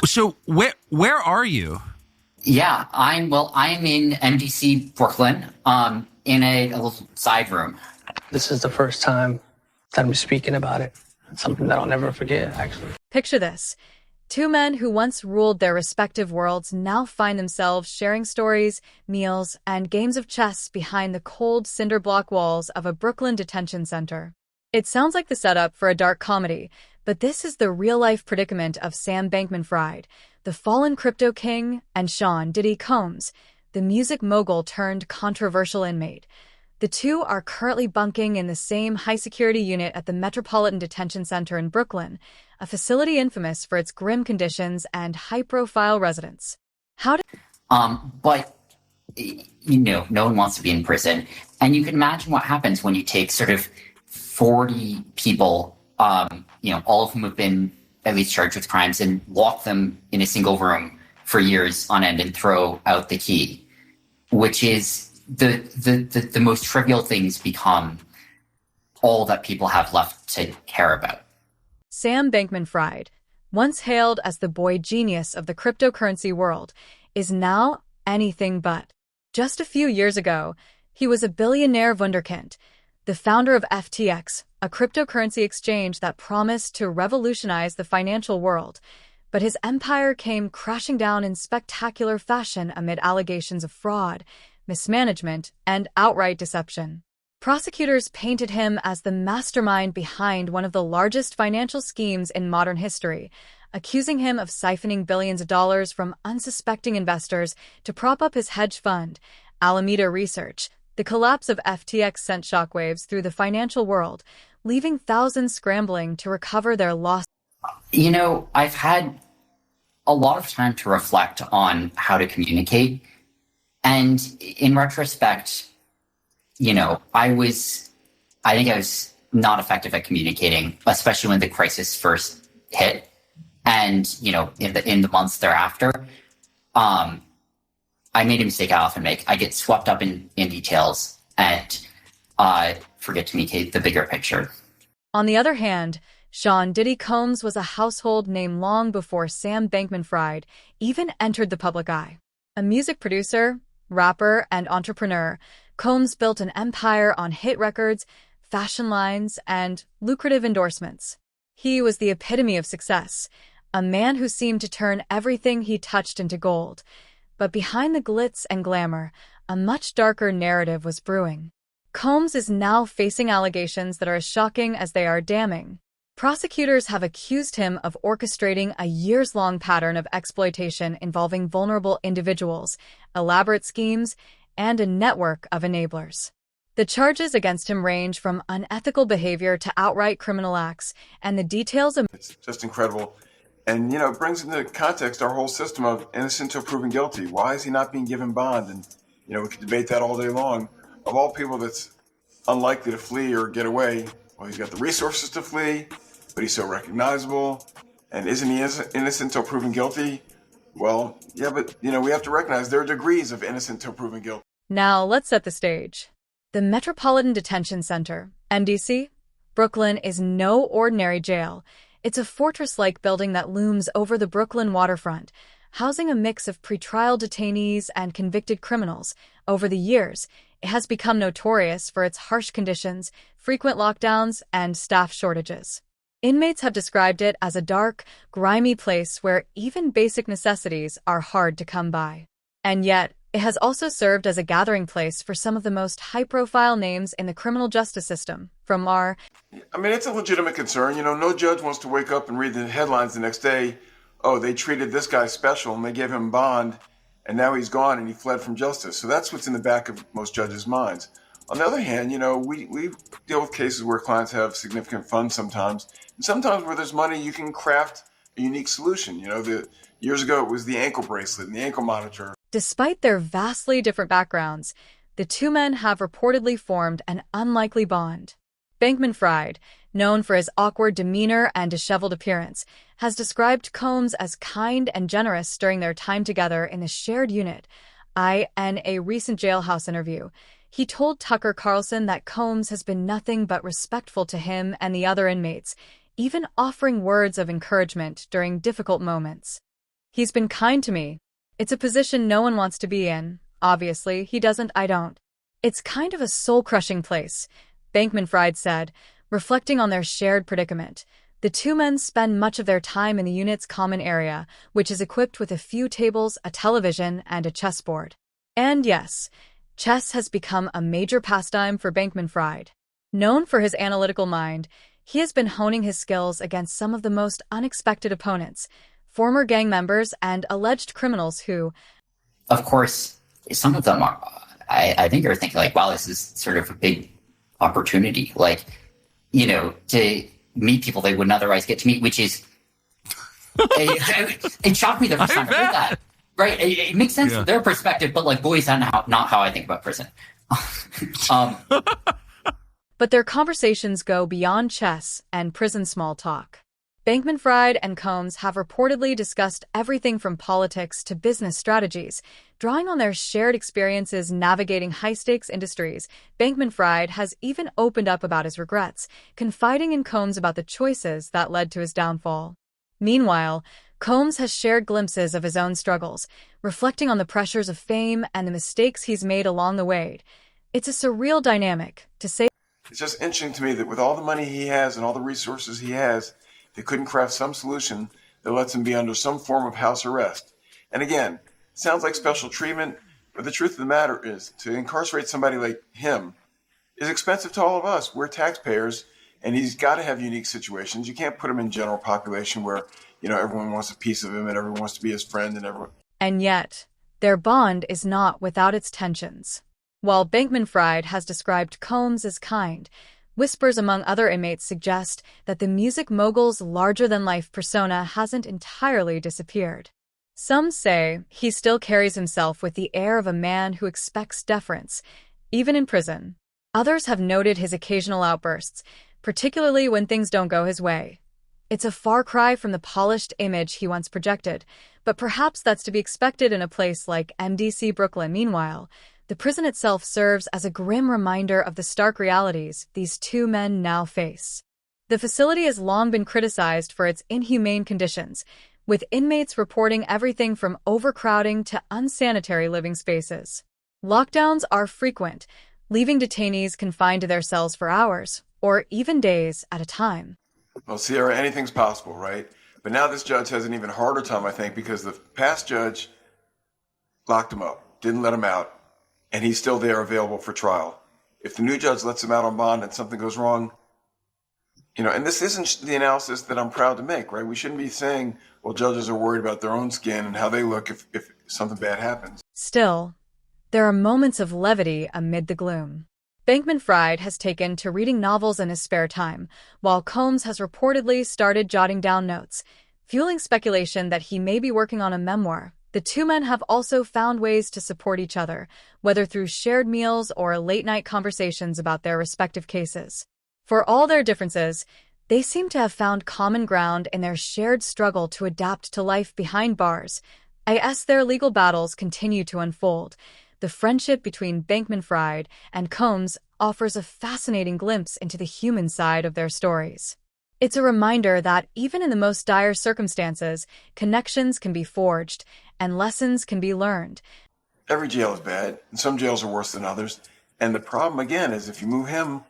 So where are you? Yeah, I'm in MDC, Brooklyn, in a little side room. This is the first time that I'm speaking about it. It's something that I'll never forget, actually. Picture this. Two men who once ruled their respective worlds now find themselves sharing stories, meals, and games of chess behind the cold cinder block walls of a Brooklyn detention center. It sounds like the setup for a dark comedy, but this is the real-life predicament of Sam Bankman-Fried, the fallen crypto king, and Sean Diddy Combs, the music mogul turned controversial inmate. The two are currently bunking in the same high-security unit at the Metropolitan Detention Center in Brooklyn, a facility infamous for its grim conditions and high-profile residents. How did But no one wants to be in prison, and you can imagine what happens when you take sort of 40 people, all of whom have been at least charged with crimes, and lock them in a single room for years on end and throw out the key, which is the most trivial things become all that people have left to care about. Sam Bankman-Fried, once hailed as the boy genius of the cryptocurrency world, is now anything but. Just a few years ago, he was a billionaire wunderkind, the founder of FTX, a cryptocurrency exchange that promised to revolutionize the financial world. But his empire came crashing down in spectacular fashion amid allegations of fraud, mismanagement, and outright deception. Prosecutors painted him as the mastermind behind one of the largest financial schemes in modern history, accusing him of siphoning billions of dollars from unsuspecting investors to prop up his hedge fund, Alameda Research. The collapse of FTX sent shockwaves through the financial world, leaving thousands scrambling to recover their lost. I've had a lot of time to reflect on how to communicate. And in retrospect, I think I was not effective at communicating, especially when the crisis first hit. And, in the months thereafter, I made a mistake I often make. I get swept up in details and forget to communicate the bigger picture. On the other hand, Sean Diddy Combs was a household name long before Sam Bankman-Fried even entered the public eye. A music producer, rapper, and entrepreneur, Combs built an empire on hit records, fashion lines, and lucrative endorsements. He was the epitome of success, a man who seemed to turn everything he touched into gold. But behind the glitz and glamour, a much darker narrative was brewing. Combs is now facing allegations that are as shocking as they are damning. Prosecutors have accused him of orchestrating a years-long pattern of exploitation involving vulnerable individuals, elaborate schemes, and a network of enablers. The charges against him range from unethical behavior to outright criminal acts, and the details of It's just incredible. And, it brings into context our whole system of innocent until proven guilty. Why is he not being given bond? And, we could debate that all day long. Of all people that's unlikely to flee or get away, well, he's got the resources to flee, but he's so recognizable. And isn't he innocent until proven guilty? Well, yeah, but, we have to recognize there are degrees of innocent until proven guilty. Now, let's set the stage. The Metropolitan Detention Center, MDC, Brooklyn, is no ordinary jail. It's a fortress-like building that looms over the Brooklyn waterfront, housing a mix of pretrial detainees and convicted criminals. Over the years, it has become notorious for its harsh conditions, frequent lockdowns, and staff shortages. Inmates have described it as a dark, grimy place where even basic necessities are hard to come by. And yet, it has also served as a gathering place for some of the most high-profile names in the criminal justice system, from our... It's a legitimate concern. No judge wants to wake up and read the headlines the next day, oh, they treated this guy special and they gave him bond, and now he's gone and he fled from justice. So that's what's in the back of most judges' minds. On the other hand, we deal with cases where clients have significant funds sometimes, and sometimes where there's money, you can craft a unique solution. Years ago, it was the ankle bracelet and the ankle monitor. Despite their vastly different backgrounds, the two men have reportedly formed an unlikely bond. Bankman-Fried, known for his awkward demeanor and disheveled appearance, has described Combs as kind and generous during their time together in the shared unit. In a recent jailhouse interview, he told Tucker Carlson that Combs has been nothing but respectful to him and the other inmates, even offering words of encouragement during difficult moments. He's been kind to me. It's a position no one wants to be in. Obviously, he doesn't, I don't. It's kind of a soul-crushing place, Bankman-Fried said, reflecting on their shared predicament. The two men spend much of their time in the unit's common area, which is equipped with a few tables, a television, and a chessboard. And yes, chess has become a major pastime for Bankman-Fried. Known for his analytical mind, he has been honing his skills against some of the most unexpected opponents, former gang members and alleged criminals who, Of course, some of them are, I think are thinking like, wow, this is sort of a big opportunity, like, to meet people they wouldn't otherwise get to meet, which is, it shocked me the first time I heard that. Right? It makes sense from their perspective, but like, boy, is that not how I think about prison. But their conversations go beyond chess and prison small talk. Bankman-Fried and Combs have reportedly discussed everything from politics to business strategies, drawing on their shared experiences navigating high-stakes industries. Bankman-Fried has even opened up about his regrets, confiding in Combs about the choices that led to his downfall. Meanwhile, Combs has shared glimpses of his own struggles, reflecting on the pressures of fame and the mistakes he's made along the way. It's a surreal dynamic, to say. It's just interesting to me that with all the money he has and all the resources he has, they couldn't craft some solution that lets him be under some form of house arrest. And again, it sounds like special treatment, but the truth of the matter is, to incarcerate somebody like him is expensive to all of us. We're taxpayers, and he's got to have unique situations. You can't put him in general population where, everyone wants a piece of him and everyone wants to be his friend and everyone. And yet, their bond is not without its tensions. While Bankman-Fried has described Combs as kind, whispers among other inmates suggest that the music mogul's larger-than-life persona hasn't entirely disappeared. Some say he still carries himself with the air of a man who expects deference, even in prison. Others have noted his occasional outbursts, particularly when things don't go his way. It's a far cry from the polished image he once projected, but perhaps that's to be expected in a place like MDC Brooklyn. Meanwhile, the prison itself serves as a grim reminder of the stark realities these two men now face. The facility has long been criticized for its inhumane conditions, with inmates reporting everything from overcrowding to unsanitary living spaces. Lockdowns are frequent, leaving detainees confined to their cells for hours, or even days at a time. Well, Sierra, anything's possible, right? But now this judge has an even harder time, I think, because the past judge locked him up, didn't let him out, and he's still there available for trial. If the new judge lets him out on bond and something goes wrong, and this isn't the analysis that I'm proud to make, right? We shouldn't be saying, well, judges are worried about their own skin and how they look if something bad happens. Still, there are moments of levity amid the gloom. Bankman-Fried has taken to reading novels in his spare time, while Combs has reportedly started jotting down notes, fueling speculation that he may be working on a memoir. The two men have also found ways to support each other, whether through shared meals or late-night conversations about their respective cases. For all their differences, they seem to have found common ground in their shared struggle to adapt to life behind bars. As their legal battles continue to unfold, the friendship between Bankman-Fried and Combs offers a fascinating glimpse into the human side of their stories. It's a reminder that even in the most dire circumstances, connections can be forged and lessons can be learned. Every jail is bad, and some jails are worse than others. And the problem, again, is if you move him,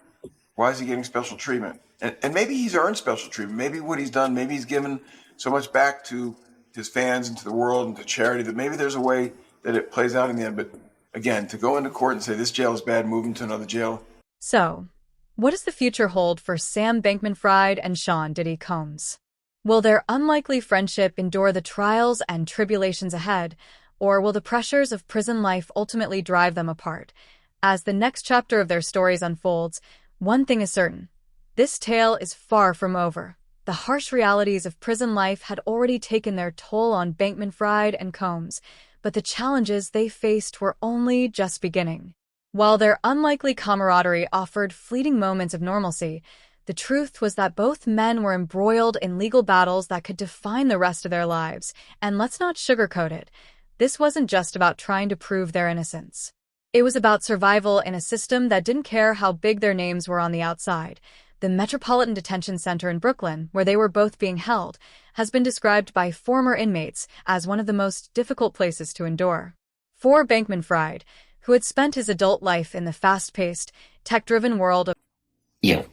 why is he getting special treatment? And maybe he's earned special treatment. Maybe what he's done, maybe he's given so much back to his fans and to the world and to charity that maybe there's a way that it plays out in the end. But again, to go into court and say this jail is bad, move him to another jail. So, what does the future hold for Sam Bankman-Fried and Sean Diddy Combs? Will their unlikely friendship endure the trials and tribulations ahead, or will the pressures of prison life ultimately drive them apart? As the next chapter of their stories unfolds, one thing is certain. This tale is far from over. The harsh realities of prison life had already taken their toll on Bankman-Fried and Combs, but the challenges they faced were only just beginning. While their unlikely camaraderie offered fleeting moments of normalcy, the truth was that both men were embroiled in legal battles that could define the rest of their lives. And let's not sugarcoat it. This wasn't just about trying to prove their innocence. It was about survival in a system that didn't care how big their names were on the outside. the Metropolitan Detention Center in Brooklyn, where they were both being held, has been described by former inmates as one of the most difficult places to endure. For Bankman-Fried, who had spent his adult life in the fast-paced, tech-driven world of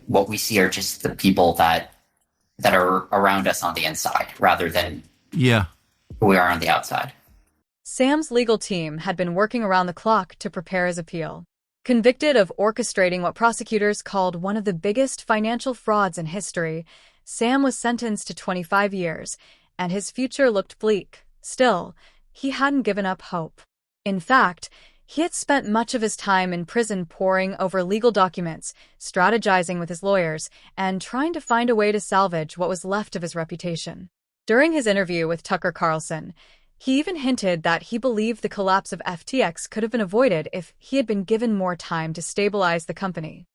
what we see are just the people that are around us on the inside rather than who we are on the outside. Sam's legal team had been working around the clock to prepare his appeal. Convicted of orchestrating what prosecutors called one of the biggest financial frauds in history, Sam was sentenced to 25 years, and his future looked bleak. Still, he hadn't given up hope. In fact, he had spent much of his time in prison poring over legal documents, strategizing with his lawyers, and trying to find a way to salvage what was left of his reputation. During his interview with Tucker Carlson, he even hinted that he believed the collapse of FTX could have been avoided if he had been given more time to stabilize the company.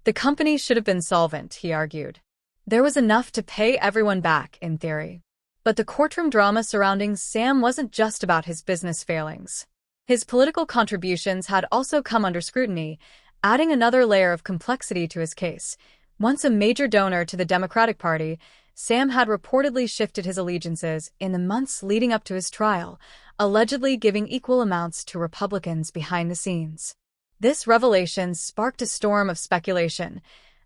The company should have been solvent, he argued. There was enough to pay everyone back, in theory. But the courtroom drama surrounding Sam wasn't just about his business failings. His political contributions had also come under scrutiny, adding another layer of complexity to his case. Once a major donor to the Democratic Party, Sam had reportedly shifted his allegiances in the months leading up to his trial, allegedly giving equal amounts to Republicans behind the scenes. This revelation sparked a storm of speculation.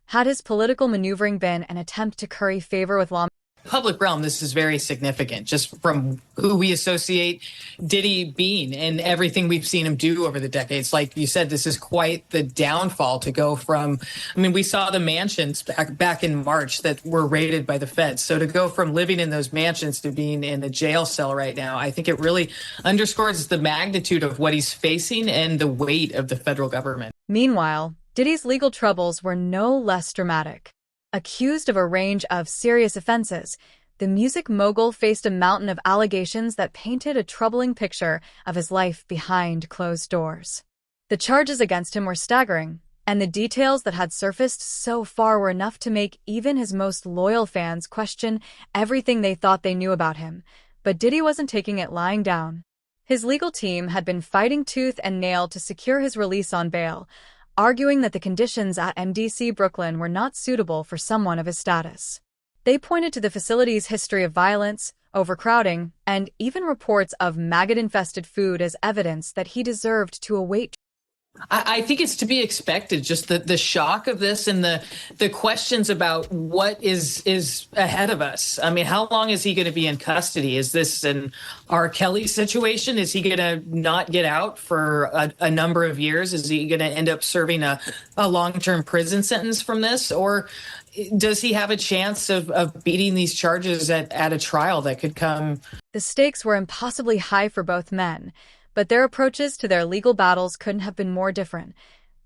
Had his political maneuvering been an attempt to curry favor with lawmakers? Public realm, this is very significant, just from who we associate Diddy being and everything we've seen him do over the decades. Like you said, this is quite the downfall to go from, we saw the mansions back in March that were raided by the feds. So to go from living in those mansions to being in a jail cell right now, I think it really underscores the magnitude of what he's facing and the weight of the federal government. Meanwhile, Diddy's legal troubles were no less dramatic. Accused of a range of serious offenses, the music mogul faced a mountain of allegations that painted a troubling picture of his life behind closed doors. The charges against him were staggering, and the details that had surfaced so far were enough to make even his most loyal fans question everything they thought they knew about him. But Diddy wasn't taking it lying down. His legal team had been fighting tooth and nail to secure his release on bail, arguing that the conditions at MDC Brooklyn were not suitable for someone of his status. They pointed to the facility's history of violence, overcrowding, and even reports of maggot-infested food as evidence that he deserved to await. I think it's to be expected, just the shock of this and the questions about what is ahead of us. How long is he going to be in custody? Is this an R. Kelly situation? Is he going to not get out for a number of years? Is he going to end up serving a long-term prison sentence from this? Or does he have a chance of beating these charges at a trial that could come? The stakes were impossibly high for both men, but their approaches to their legal battles couldn't have been more different.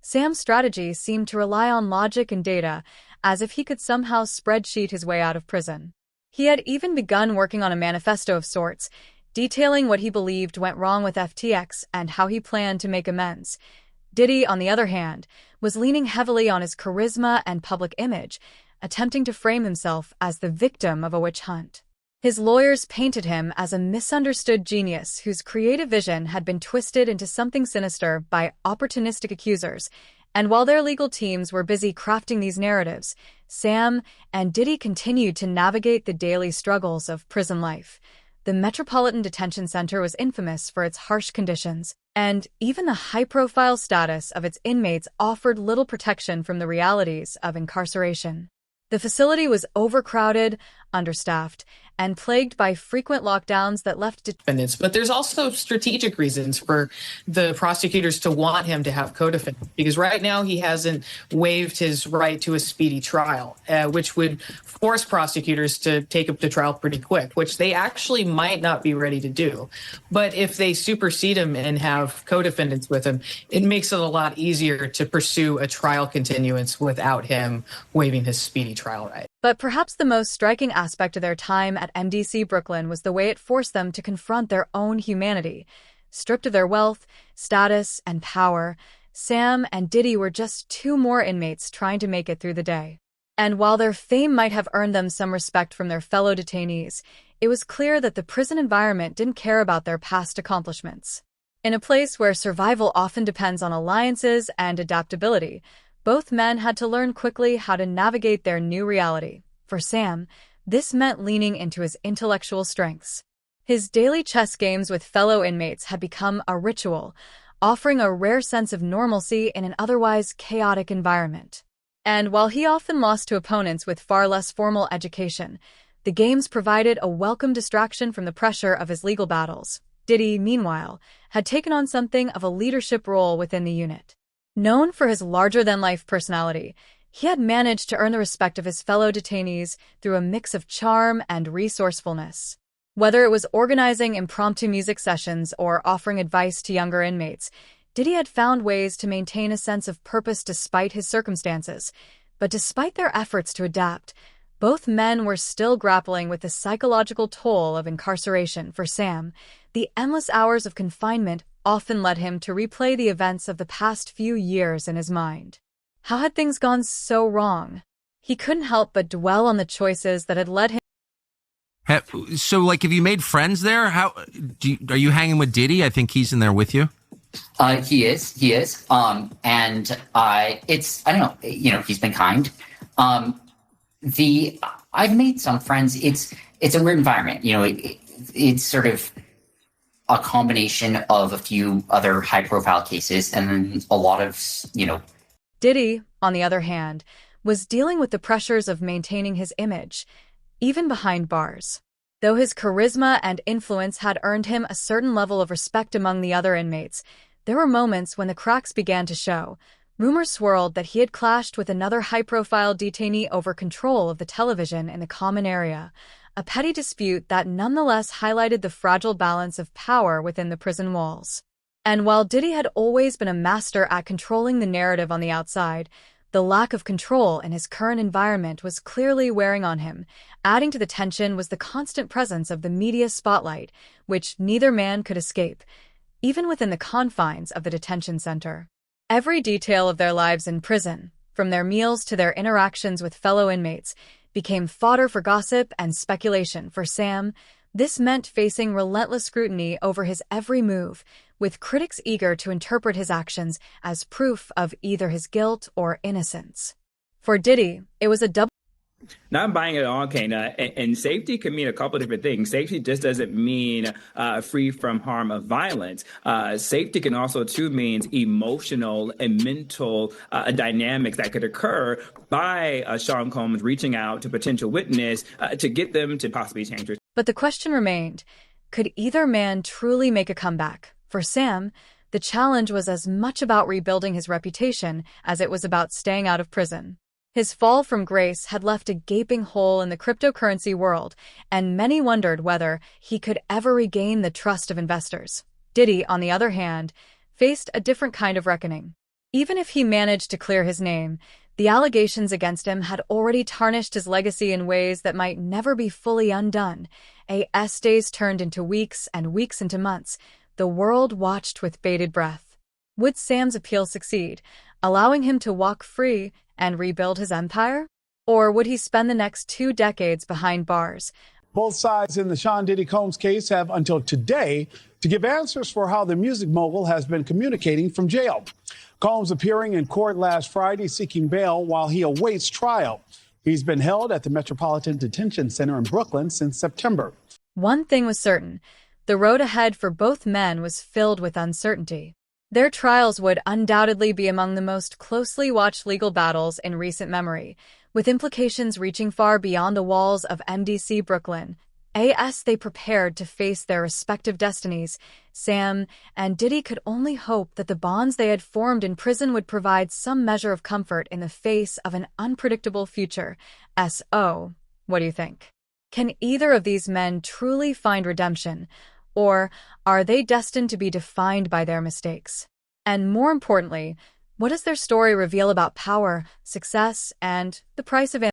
Sam's strategy seemed to rely on logic and data, as if he could somehow spreadsheet his way out of prison. He had even begun working on a manifesto of sorts, detailing what he believed went wrong with FTX and how he planned to make amends. Diddy, on the other hand, was leaning heavily on his charisma and public image, attempting to frame himself as the victim of a witch hunt. His lawyers painted him as a misunderstood genius whose creative vision had been twisted into something sinister by opportunistic accusers, and while their legal teams were busy crafting these narratives, Sam and Diddy continued to navigate the daily struggles of prison life. The Metropolitan Detention Center was infamous for its harsh conditions, and even the high-profile status of its inmates offered little protection from the realities of incarceration. The facility was overcrowded, understaffed, and plagued by frequent lockdowns that left defendants. But there's also strategic reasons for the prosecutors to want him to have co-defendants, because right now he hasn't waived his right to a speedy trial, which would force prosecutors to take up the trial pretty quick, which they actually might not be ready to do. But if they supersede him and have co-defendants with him, it makes it a lot easier to pursue a trial continuance without him waiving his speedy trial right. But perhaps the most striking aspect of their time at MDC Brooklyn was the way it forced them to confront their own humanity. Stripped of their wealth, status, and power, Sam and Diddy were just two more inmates trying to make it through the day. And while their fame might have earned them some respect from their fellow detainees, it was clear that the prison environment didn't care about their past accomplishments. In a place where survival often depends on alliances and adaptability, Both men had to learn quickly how to navigate their new reality. For Sam, this meant leaning into his intellectual strengths. His daily chess games with fellow inmates had become a ritual, offering a rare sense of normalcy in an otherwise chaotic environment. And while he often lost to opponents with far less formal education, the games provided a welcome distraction from the pressure of his legal battles. Diddy, meanwhile, had taken on something of a leadership role within the unit. Known for his larger-than-life personality, he had managed to earn the respect of his fellow detainees through a mix of charm and resourcefulness. Whether it was organizing impromptu music sessions or offering advice to younger inmates, Diddy had found ways to maintain a sense of purpose despite his circumstances. But despite their efforts to adapt, both men were still grappling with the psychological toll of incarceration. For Sam, the endless hours of confinement often led him to replay the events of the past few years in his mind. How had things gone so wrong? He couldn't help but dwell on the choices that had led him. So, like, have you made friends there? Are you hanging with Diddy? I think he's in there with you. He is. And I don't know. He's been kind. I've made some friends. It's a weird environment. It's sort of a combination of a few other high-profile cases, and then a lot of Diddy, on the other hand, was dealing with the pressures of maintaining his image, even behind bars. Though his charisma and influence had earned him a certain level of respect among the other inmates, there were moments when the cracks began to show. Rumors swirled that he had clashed with another high-profile detainee over control of the television in the common area, a petty dispute that nonetheless highlighted the fragile balance of power within the prison walls. And while Diddy had always been a master at controlling the narrative on the outside, the lack of control in his current environment was clearly wearing on him. Adding to the tension was the constant presence of the media spotlight, which neither man could escape, even within the confines of the detention center. Every detail of their lives in prison, from their meals to their interactions with fellow inmates, became fodder for gossip and speculation. For Sam, this meant facing relentless scrutiny over his every move, with critics eager to interpret his actions as proof of either his guilt or innocence. For Diddy, it was a double. Not buying it all, Kana. And safety can mean a couple of different things. Safety just doesn't mean free from harm of violence. Safety can also, too, means emotional and mental dynamics that could occur by Sean Combs reaching out to potential witness to get them to possibly change their. But the question remained, could either man truly make a comeback? For Sam, the challenge was as much about rebuilding his reputation as it was about staying out of prison. His fall from grace had left a gaping hole in the cryptocurrency world, and many wondered whether he could ever regain the trust of investors. Diddy, on the other hand, faced a different kind of reckoning. Even if he managed to clear his name, the allegations against him had already tarnished his legacy in ways that might never be fully undone. AS days turned into weeks and weeks into months. The world watched with bated breath. Would Sam's appeal succeed, allowing him to walk free and rebuild his empire? Or would he spend the next 2 decades behind bars? Both sides in the Sean Diddy Combs case have until today to give answers for how the music mogul has been communicating from jail. Combs appearing in court last Friday seeking bail while he awaits trial. He's been held at the Metropolitan Detention Center in Brooklyn since September. One thing was certain. The road ahead for both men was filled with uncertainty. Their trials would undoubtedly be among the most closely watched legal battles in recent memory, with implications reaching far beyond the walls of MDC Brooklyn. As they prepared to face their respective destinies, Sam and Diddy could only hope that the bonds they had formed in prison would provide some measure of comfort in the face of an unpredictable future. So, what do you think? Can either of these men truly find redemption? Or are they destined to be defined by their mistakes? And more importantly, what does their story reveal about power, success, and the price of